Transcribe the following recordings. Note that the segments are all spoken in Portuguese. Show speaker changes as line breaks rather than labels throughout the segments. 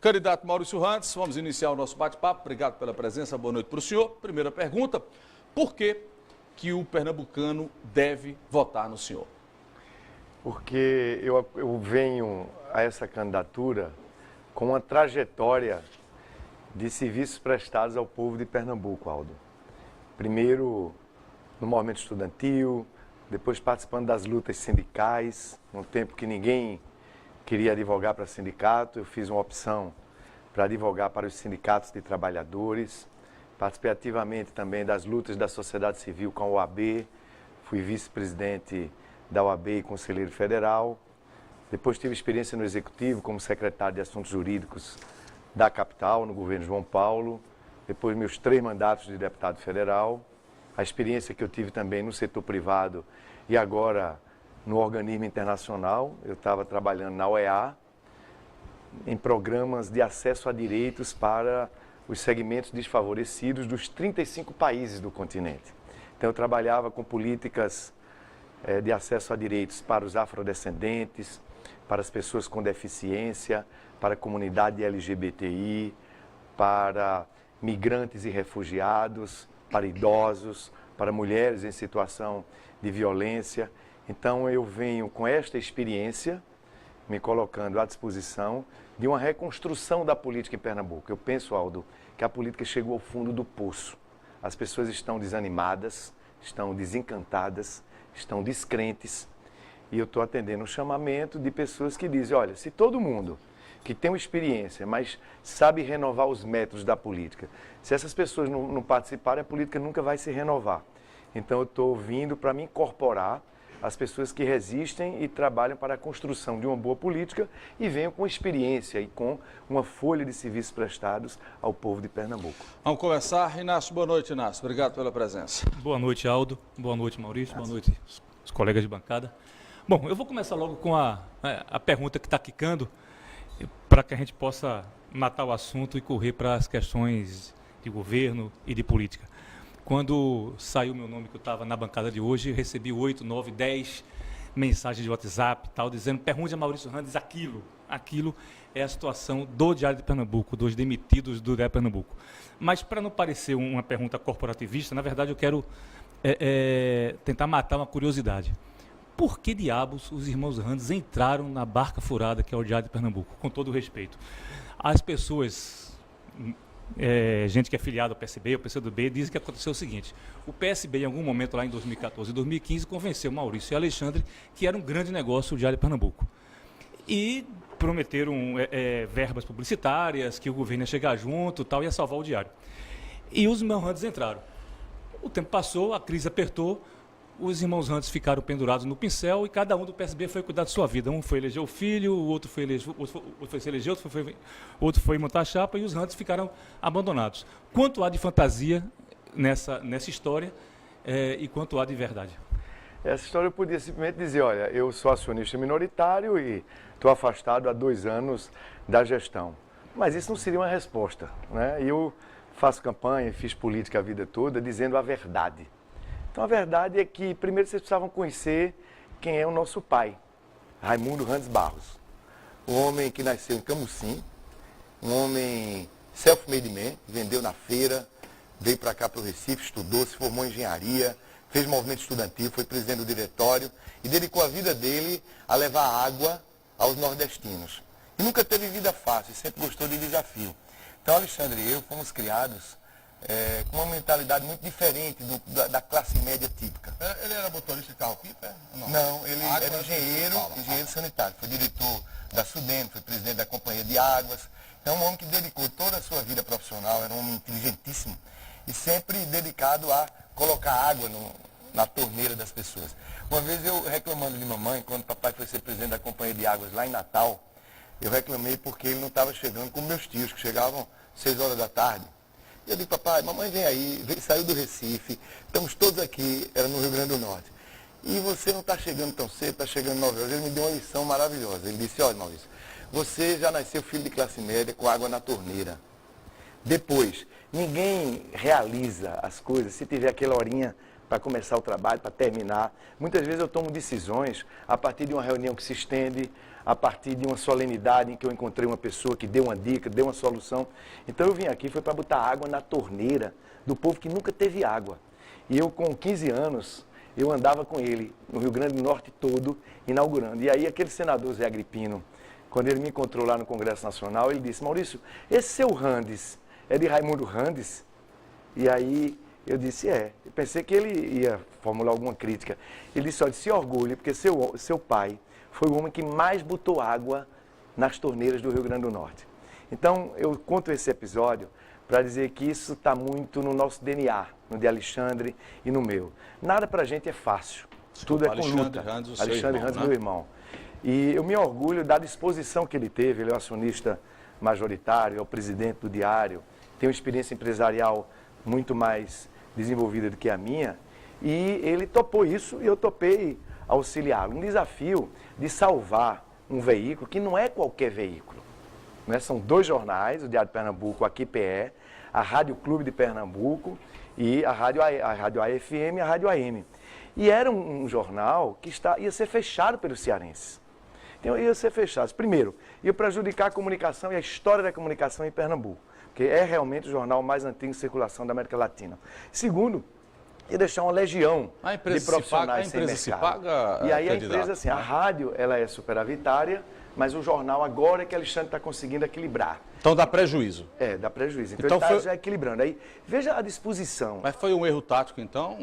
Candidato Maurício Randes, vamos iniciar o nosso bate-papo. Obrigado pela presença, boa noite para o senhor. Primeira pergunta, por que o pernambucano deve votar no senhor?
Porque eu venho a essa candidatura com uma trajetória de serviços prestados ao povo de Pernambuco, Aldo. Primeiro no movimento estudantil, depois participando das lutas sindicais, num tempo que ninguém queria advogar para sindicato, eu fiz uma opção para advogar para os sindicatos de trabalhadores. Participei ativamente também das lutas da sociedade civil com a OAB, fui vice-presidente da OAB e conselheiro federal. Depois tive experiência no Executivo como secretário de Assuntos Jurídicos da capital, no governo João Paulo. Depois meus 3 mandatos de deputado federal. A experiência que eu tive também no setor privado e agora no organismo internacional. Eu estava trabalhando na OEA, em programas de acesso a direitos para os segmentos desfavorecidos dos 35 países do continente. Então eu trabalhava com políticas de acesso a direitos para os afrodescendentes, para as pessoas com deficiência, para a comunidade LGBTI, para migrantes e refugiados, para idosos, para mulheres em situação de violência. Então eu venho com esta experiência, me colocando à disposição de uma reconstrução da política em Pernambuco. Eu penso, Aldo, que a política chegou ao fundo do poço. As pessoas estão desanimadas, estão desencantadas, estão descrentes. E eu estou atendendo um chamamento de pessoas que dizem, olha, se todo mundo que tem uma experiência, mas sabe renovar os métodos da política, se essas pessoas não participarem, a política nunca vai se renovar. Então eu estou vindo para me incorporar as pessoas que resistem e trabalham para a construção de uma boa política e venham com experiência e com uma folha de serviços prestados ao povo de Pernambuco.
Vamos começar. Inácio, boa noite, Inácio. Obrigado pela presença.
Boa noite, Aldo. Boa noite, Maurício. Boa noite, os colegas de bancada. Bom, eu vou começar logo com a pergunta que está quicando, para que a gente possa matar o assunto e correr para as questões de governo e de política. Quando saiu o meu nome, que eu estava na bancada de hoje, eu recebi 8, 9, 10 mensagens de WhatsApp, tal, dizendo, pergunte a Maurício Randes aquilo. Aquilo é a situação do Diário de Pernambuco, dos demitidos do Diário de Pernambuco. Mas, para não parecer uma pergunta corporativista, na verdade eu quero tentar matar uma curiosidade. Por que diabos os irmãos Randes entraram na barca furada que é o Diário de Pernambuco? Com todo o respeito. As pessoas... gente que é filiada ao PSB, ao PCdoB, diz que aconteceu o seguinte, o PSB em algum momento lá em 2014 e 2015 convenceu Maurício e Alexandre que era um grande negócio o Diário de Pernambuco e prometeram verbas publicitárias, que o governo ia chegar junto tal, ia salvar o Diário. E os irmãos Randes entraram. O tempo passou, a crise apertou, os irmãos Randes ficaram pendurados no pincel e cada um do PSB foi cuidar de sua vida. Um foi eleger o filho, o outro foi se eleger, outro foi montar a chapa e os Randes ficaram abandonados. Quanto há de fantasia nessa história e quanto há de verdade?
Essa história eu podia simplesmente dizer, olha, eu sou acionista minoritário e estou afastado há 2 anos da gestão. Mas isso não seria uma resposta, né? Eu faço campanha e fiz política a vida toda dizendo a verdade. Então, a verdade é que, primeiro, vocês precisavam conhecer quem é o nosso pai, Raimundo Randes Barros. Um homem que nasceu em Camusim, um homem self-made man, vendeu na feira, veio para cá para o Recife, estudou, se formou em engenharia, fez movimento estudantil, foi presidente do diretório e dedicou a vida dele a levar água aos nordestinos. E nunca teve vida fácil, sempre gostou de desafio. Então, Alexandre e eu fomos criados com uma mentalidade muito diferente da classe média típica.
Ele era motorista de carro-pipa?
Não, ele era engenheiro sanitário. Foi diretor da SUDEM, foi presidente da Companhia de Águas. É um homem que dedicou toda a sua vida profissional, era um homem inteligentíssimo e sempre dedicado a colocar água na torneira das pessoas. Uma vez eu reclamando de mamãe, quando papai foi ser presidente da Companhia de Águas lá em Natal, eu reclamei porque ele não estava chegando com meus tios, que chegavam 6 horas da tarde. E eu disse, papai, mamãe vem aí, saiu do Recife, estamos todos aqui, era no Rio Grande do Norte. E você não está chegando tão cedo, está chegando 9 horas. Ele me deu uma lição maravilhosa. Ele disse, olha, Maurício, você já nasceu filho de classe média com água na torneira. Depois, ninguém realiza as coisas se tiver aquela horinha para começar o trabalho, para terminar. Muitas vezes eu tomo decisões a partir de uma reunião que se estende, a partir de uma solenidade em que eu encontrei uma pessoa que deu uma dica, deu uma solução. Então eu vim aqui, foi para botar água na torneira do povo que nunca teve água. E eu, com 15 anos, eu andava com ele no Rio Grande do Norte todo, inaugurando. E aí aquele senador Zé Agripino, quando ele me encontrou lá no Congresso Nacional, ele disse: Maurício, esse seu Randes é de Raimundo Randes? E aí eu disse: é. Eu pensei que ele ia formular alguma crítica. Ele disse: olha, se orgulhe, porque seu pai foi o homem que mais botou água nas torneiras do Rio Grande do Norte. Então, eu conto esse episódio para dizer que isso está muito no nosso DNA, no de Alexandre e no meu. Nada para a gente é fácil. Tudo é com luta. Alexandre Randes, meu irmão. E eu me orgulho da disposição que ele teve. Ele é um acionista majoritário, é o presidente do Diário, tem uma experiência empresarial muito mais desenvolvida do que a minha. E ele topou isso e eu topei auxiliá-lo. Um desafio de salvar um veículo que não é qualquer veículo. Né? São 2 jornais, o Diário de Pernambuco, a QPE, a Rádio Clube de Pernambuco e a Rádio AFM e a Rádio AM. E era um jornal que ia ser fechado pelos cearenses. Então ia ser fechado. Primeiro, ia prejudicar a comunicação e a história da comunicação em Pernambuco, porque é realmente o jornal mais antigo em circulação da América Latina. Segundo, ia deixar uma legião de profissionais sem mercado.
Se paga,
e aí a
candidato.
empresa, assim, a rádio, ela é superavitária, mas o jornal agora é que Alexandre está conseguindo equilibrar.
Então dá prejuízo.
É, dá prejuízo. Então,
Então
ele está
foi...
já equilibrando. Aí, veja a disposição.
Mas foi um erro tático, então,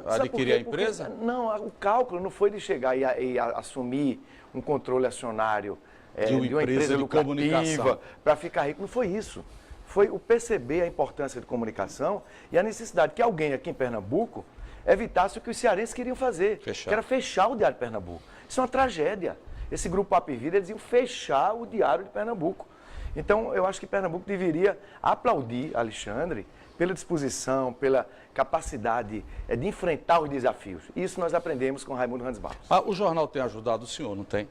adquirir a empresa?
Não, o cálculo não foi de chegar e assumir um controle acionário de uma empresa lucrativa para ficar rico. Não foi isso. Foi o perceber a importância de comunicação e a necessidade que alguém aqui em Pernambuco evitasse o que os cearenses queriam fazer, que era fechar o Diário de Pernambuco. Isso é uma tragédia. Esse grupo Papo e Vida, eles iam fechar o Diário de Pernambuco. Então, eu acho que Pernambuco deveria aplaudir Alexandre pela disposição, pela capacidade de enfrentar os desafios. Isso nós aprendemos com Raimundo Randes Barros.
O jornal tem ajudado o senhor, não tem?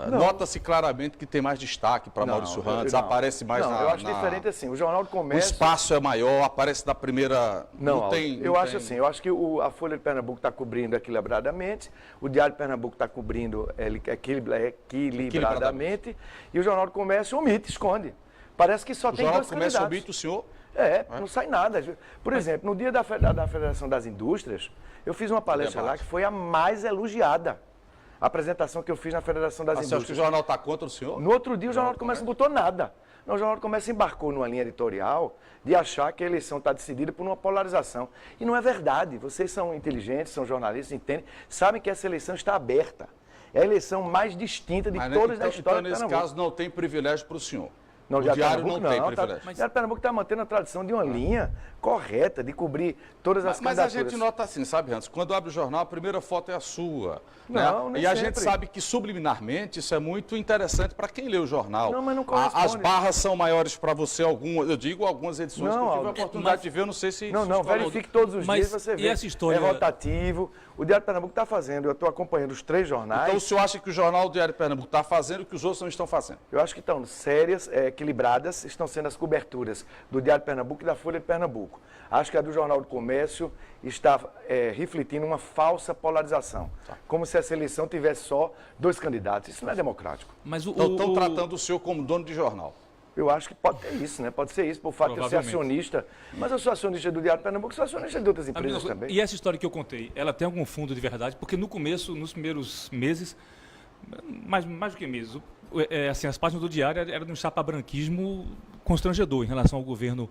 Nota-se claramente que tem mais destaque para Maurício Randes, aparece mais
eu acho diferente assim, o Jornal do Comércio...
O espaço é maior, aparece na primeira...
Eu acho assim, eu acho que a Folha de Pernambuco está cobrindo equilibradamente, o Diário de Pernambuco está cobrindo equilibradamente, e o Jornal do Comércio omite, esconde. Parece que só tem 2 candidatos. O Jornal do Comércio omite o senhor? Não sai nada. Por exemplo, no dia da Federação das Indústrias, eu fiz uma palestra lá que foi a mais elogiada. A apresentação que eu fiz na Federação das Indústrias.
Você acha que o jornal está contra o senhor?
No outro dia, o Jornal do Comércio não botou nada. O Jornal do Comércio embarcou numa linha editorial de achar que a eleição está decidida por uma polarização. E não é verdade. Vocês são inteligentes, são jornalistas, entendem, sabem que essa eleição está aberta. É a eleição mais distinta de todas da história
então, nesse caso, não tem privilégio para o senhor.
Não, o
Diário não tem privilégio.
O Diário de Pernambuco está mantendo a tradição de uma linha correta, de cobrir todas as candidaturas.
Mas a gente nota assim, sabe, Randes? Quando abre o jornal, a primeira foto é a sua.
Nem
e a gente sabe que subliminarmente isso é muito interessante para quem lê o jornal.
Não, mas não corresponde.
As barras são maiores para você, eu digo algumas edições que eu tive a oportunidade de ver, eu não sei se...
Não, verifique todos os dias, você vê.
Essa história...
É rotativo. O Diário de Pernambuco está fazendo, eu estou acompanhando os 3 jornais.
Então o senhor acha que o jornal do Diário de Pernambuco está fazendo o que os outros não estão fazendo?
Eu acho que estão sérias, equilibradas, estão sendo as coberturas do Diário de Pernambuco e da Folha de Pernambuco. Acho que a do Jornal do Comércio está refletindo uma falsa polarização. Como se essa eleição tivesse só 2 candidatos. Isso não é democrático.
Mas
então estão tratando o senhor como dono de jornal.
Eu acho que pode ter isso, né? Pode ser isso, por fato de eu ser acionista. Mas eu sou acionista do Diário de Pernambuco, sou acionista de outras empresas também.
E essa história que eu contei, ela tem algum fundo de verdade? Porque no começo, nos primeiros meses, mais do que meses, assim, as páginas do Diário eram de um chapa-branquismo constrangedor em relação ao governo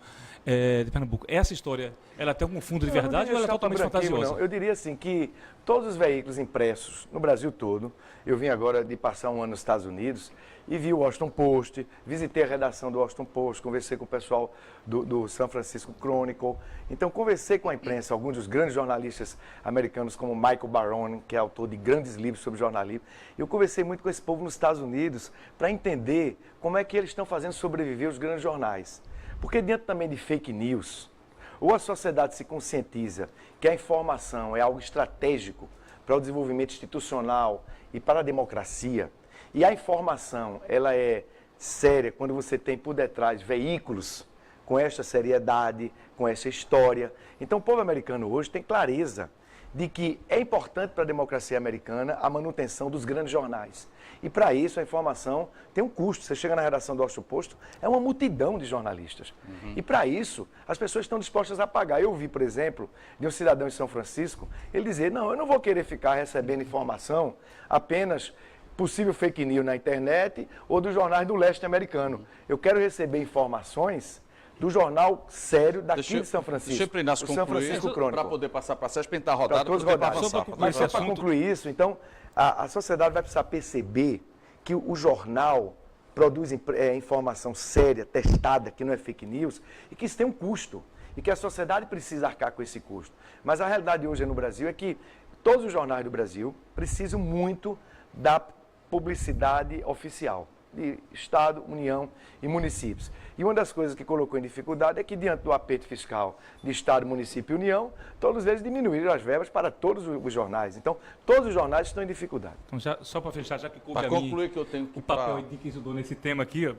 de Pernambuco. Essa história, ela tem algum fundo de verdade ou ela é totalmente fantasiosa?
Não. Eu diria assim que todos os veículos impressos no Brasil todo, eu vim agora de passar um ano nos Estados Unidos e vi o Washington Post, visitei a redação do Washington Post, conversei com o pessoal do San Francisco Chronicle. Então, conversei com a imprensa, alguns dos grandes jornalistas americanos, como Michael Barone, que é autor de grandes livros sobre jornalismo. Eu conversei muito com esse povo nos Estados Unidos para entender como é que eles estão fazendo sobreviver os grandes jornais. Porque diante também de fake news, ou a sociedade se conscientiza que a informação é algo estratégico para o desenvolvimento institucional e para a democracia, e a informação ela é séria quando você tem por detrás veículos com esta seriedade, com essa história. Então o povo americano hoje tem clareza de que é importante para a democracia americana a manutenção dos grandes jornais. E para isso a informação tem um custo. Você chega na redação do Washington Post, é uma multidão de jornalistas. E para isso as pessoas estão dispostas a pagar. Eu vi, por exemplo, de um cidadão em São Francisco, ele dizer, não, eu não vou querer ficar recebendo informação apenas possível fake news na internet ou dos jornais do leste americano. Eu quero receber informações do jornal sério daqui de São Francisco.
Deixa eu Inácio concluir, para poder passar para a Sérgio, para tentar rodar,
para todos rodarem. Mas só para concluir isso, então, a sociedade vai precisar perceber que o jornal produz informação séria, testada, que não é fake news, e que isso tem um custo, e que a sociedade precisa arcar com esse custo. Mas a realidade hoje no Brasil é que todos os jornais do Brasil precisam muito da publicidade oficial, de Estado, União e municípios. E uma das coisas que colocou em dificuldade é que, diante do aperto fiscal de Estado, município e União, todos eles diminuíram as verbas para todos os jornais. Então, todos os jornais estão em dificuldade.
Então, só para fechar, já que coube
para
a
concluir
mim,
que eu tenho que
o papel de que estudou nesse tema aqui,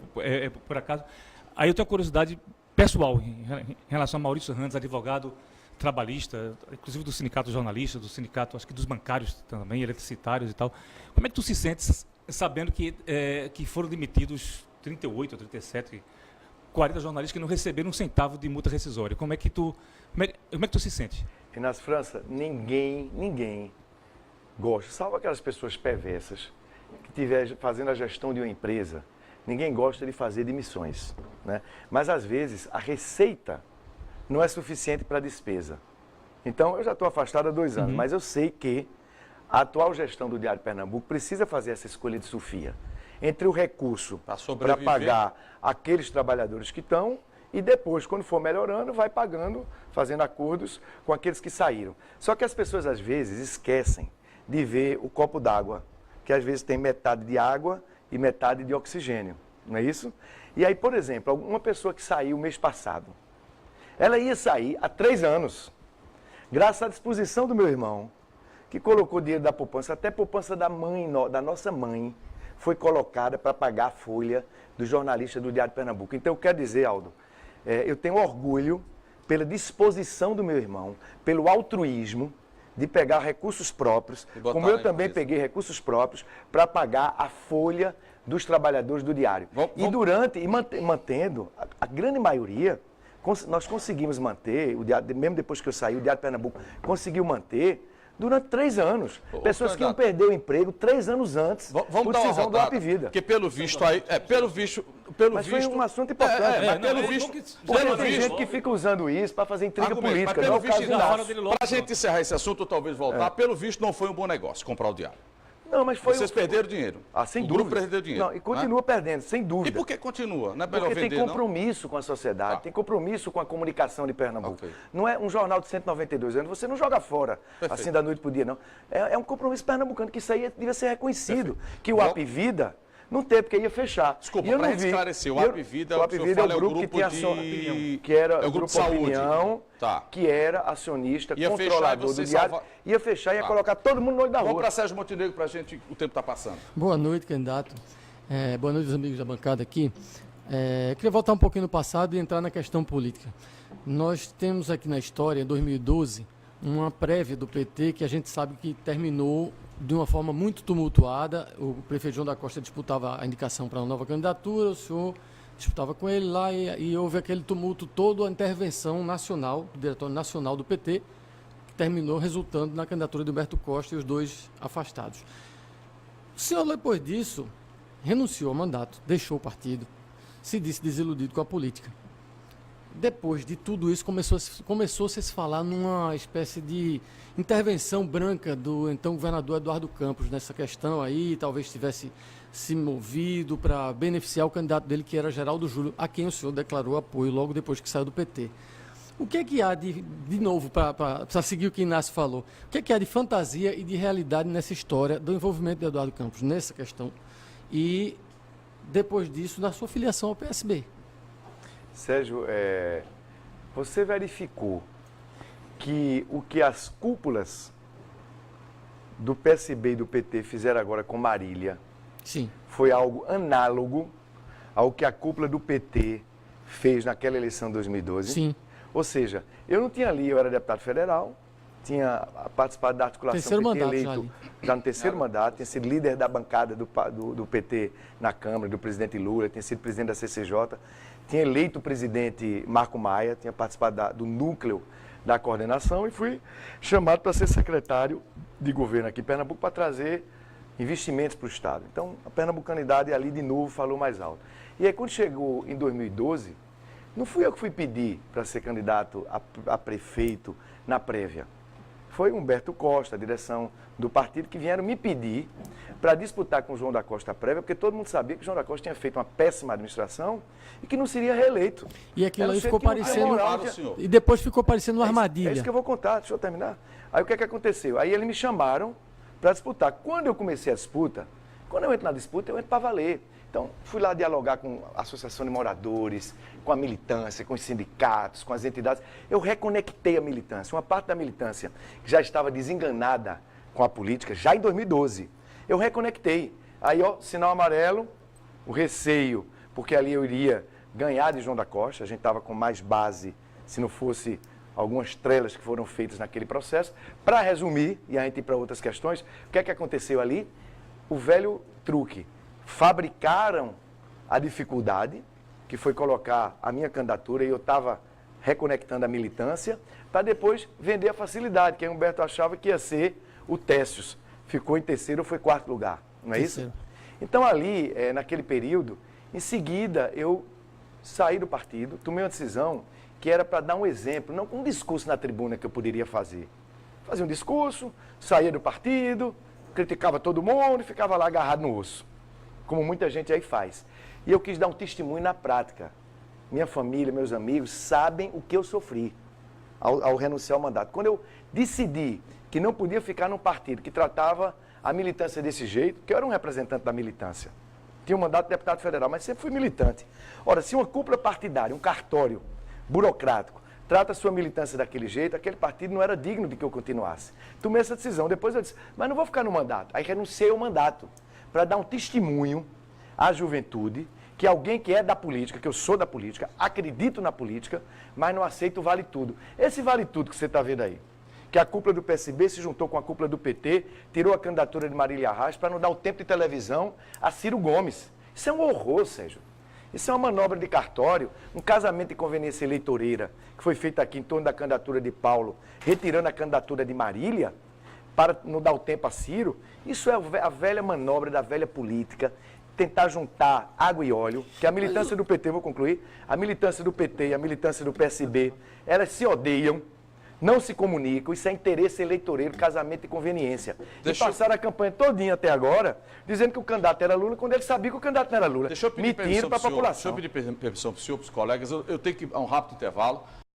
por acaso, aí eu tenho uma curiosidade pessoal em relação a Maurício Randes, advogado trabalhista, inclusive do sindicato jornalista, do sindicato, acho que dos bancários também, eletricitários e tal. Como é que tu se sentes sabendo que foram demitidos 38 ou 37, 40 jornalistas que não receberam um centavo de multa rescisória? Como é que tu se sente?
E nas França, ninguém gosta, salvo aquelas pessoas perversas que estiver fazendo a gestão de uma empresa, ninguém gosta de fazer demissões, né? Mas às vezes a receita não é suficiente para a despesa. Então, eu já estou afastado há 2 anos, mas eu sei que a atual gestão do Diário de Pernambuco precisa fazer essa escolha de Sofia entre o recurso para pagar aqueles trabalhadores que estão e depois, quando for melhorando, vai pagando, fazendo acordos com aqueles que saíram. Só que as pessoas, às vezes, esquecem de ver o copo d'água, que às vezes tem metade de água e metade de oxigênio, não é isso? E aí, por exemplo, uma pessoa que saiu mês passado, ela ia sair há 3 anos, graças à disposição do meu irmão, que colocou dinheiro da poupança, até a poupança da nossa mãe, foi colocada para pagar a folha do jornalista do Diário de Pernambuco. Então, eu quero dizer, Aldo, eu tenho orgulho pela disposição do meu irmão, pelo altruísmo de pegar recursos próprios, como eu também peguei recursos próprios, para pagar a folha dos trabalhadores do Diário. Mantendo, a grande maioria, nós conseguimos manter, o Diário, mesmo depois que eu saí, o Diário de Pernambuco conseguiu manter durante 3 anos. Pessoas que iam perder o emprego 3 anos antes por decisão do Apvida.
Porque pelo visto aí,
mas foi um assunto importante.
Mas pelo visto,
tem gente que fica usando isso para fazer intriga política.
Mas
não é o caso
para a gente encerrar esse assunto, ou talvez voltar, pelo visto não foi um bom negócio comprar o Diário.
Não, mas foi
Vocês perderam dinheiro.
Sem
dúvida. O grupo perdeu dinheiro.
Não, e continua perdendo, sem dúvida.
E por que continua? Não é melhor
Porque
vender,
tem compromisso com a sociedade, tem compromisso com a comunicação de Pernambuco.
Okay.
Não é um jornal de 192 anos, você não joga fora, assim da noite para o dia, não. É um compromisso pernambucano, que isso aí devia ser reconhecido. Que o Apvida não teve, porque ia fechar.
Desculpa, para a gente esclarecer, o Apvida,
o Apvida é o grupo que era o grupo de saúde, Opinião, que era acionista, controlador do Diário, ia fechar e ia colocar todo mundo no olho da rua.
Vamos para Sérgio Montenegro, para a gente, o tempo está passando.
Boa noite, candidato. Boa noite, os amigos da bancada aqui. Queria voltar um pouquinho no passado e entrar na questão política. Nós temos aqui na história, em 2012, uma prévia do PT que a gente sabe que terminou de uma forma muito tumultuada. O prefeito João da Costa disputava a indicação para uma nova candidatura, o senhor disputava com ele lá e houve aquele tumulto todo, a intervenção nacional, do diretório nacional do PT, que terminou resultando na candidatura de Humberto Costa e os 2 afastados. O senhor, depois disso, renunciou ao mandato, deixou o partido, se disse desiludido com a política. Depois de tudo isso, começou-se a se falar numa espécie de intervenção branca do então governador Eduardo Campos nessa questão aí, talvez tivesse se movido para beneficiar o candidato dele, que era Geraldo Júlio, a quem o senhor declarou apoio logo depois que saiu do PT. O que é que há de novo, para seguir o que Inácio falou, o que é que há de fantasia e de realidade nessa história do envolvimento de Eduardo Campos nessa questão e, depois disso, da sua filiação ao PSB?
Sérgio, você verificou que o que as cúpulas do PSB e do PT fizeram agora com Marília
Sim.
foi algo análogo ao que a cúpula do PT fez naquela eleição de 2012?
Sim.
Ou seja, eu não tinha ali, eu era deputado federal, tinha participado da articulação
Terceiro
PT
mandato
eleito, já no terceiro mandato, tinha sido líder da bancada do PT na Câmara, do presidente Lula, tinha sido presidente da CCJ, tinha eleito o presidente Marco Maia, tinha participado do núcleo da coordenação e fui chamado para ser secretário de governo aqui em Pernambuco para trazer investimentos para o Estado. Então, a pernambucanidade ali de novo falou mais alto. E aí, quando chegou em 2012, não fui eu que fui pedir para ser candidato a prefeito na prévia. Foi Humberto Costa, a direção do partido, que vieram me pedir para disputar com o João da Costa a prévia, porque todo mundo sabia que o João da Costa tinha feito uma péssima administração e que não seria reeleito.
E aquilo
Era um
aí ficou
sujeito que não tinha
parecendo.
moral,
Senhor.
E depois ficou parecendo uma
É
armadilha.
isso que eu vou contar, deixa eu terminar. Aí o que é que aconteceu? Aí eles me chamaram para disputar. Quando eu comecei a disputa, quando eu entro na disputa, eu entro para valer. Então, fui lá dialogar com a Associação de Moradores, com a militância, com os sindicatos, com as entidades. Eu reconectei a militância. Uma parte da militância que já estava desenganada com a política, já em 2012. Eu reconectei. Aí, ó, sinal amarelo, o receio, porque ali eu iria ganhar de João da Costa. A gente estava com mais base, se não fosse algumas trelas que foram feitas naquele processo. Para resumir, e a gente ir para outras questões, o que é que aconteceu ali? O velho truque. Fabricaram a dificuldade, que foi colocar a minha candidatura, e eu estava reconectando a militância, para depois vender a facilidade, que aí Humberto achava que ia ser o Técios. Ficou em terceiro ou foi quarto lugar, não é
Terceiro.
isso? Então ali, naquele período, em seguida eu saí do partido, tomei uma decisão que era para dar um exemplo, não um discurso na tribuna que eu poderia fazer. Fazia um discurso, saía do partido, criticava todo mundo e ficava lá agarrado no osso, como muita gente aí faz. E eu quis dar um testemunho na prática. Minha família, meus amigos sabem o que eu sofri ao renunciar ao mandato. Quando eu decidi que não podia ficar num partido que tratava a militância desse jeito, porque eu era um representante da militância, tinha um mandato de deputado federal, mas sempre fui militante. Ora, se uma cúpula partidária, um cartório burocrático, trata a sua militância daquele jeito, aquele partido não era digno de que eu continuasse. Tomei essa decisão. Depois eu disse, mas não vou ficar no mandato. Aí renunciei ao mandato para dar um testemunho à juventude que alguém que é da política, que eu sou da política, acredito na política, mas não aceito o vale tudo. Esse vale tudo que você está vendo aí, que a cúpula do PSB se juntou com a cúpula do PT, tirou a candidatura de Marília Arraes para não dar o tempo de televisão a Ciro Gomes. Isso é um horror, Sérgio. Isso é uma manobra de cartório, um casamento de conveniência eleitoreira, que foi feito aqui em torno da candidatura de Paulo, retirando a candidatura de Marília, para não dar o tempo a Ciro. Isso é a velha manobra da velha política, tentar juntar água e óleo, que a militância do PT, vou concluir, a militância do PT e a militância do PSB, elas se odeiam, não se comunicam, isso é interesse eleitoreiro, casamento de conveniência. E passaram a campanha todinha até agora, dizendo que o candidato era Lula, quando ele sabia que o candidato não era Lula.
Deixa eu pedir
mentindo para a população.
Deixa eu pedir permissão para o senhor, para os colegas. Eu tenho que ir a um rápido intervalo.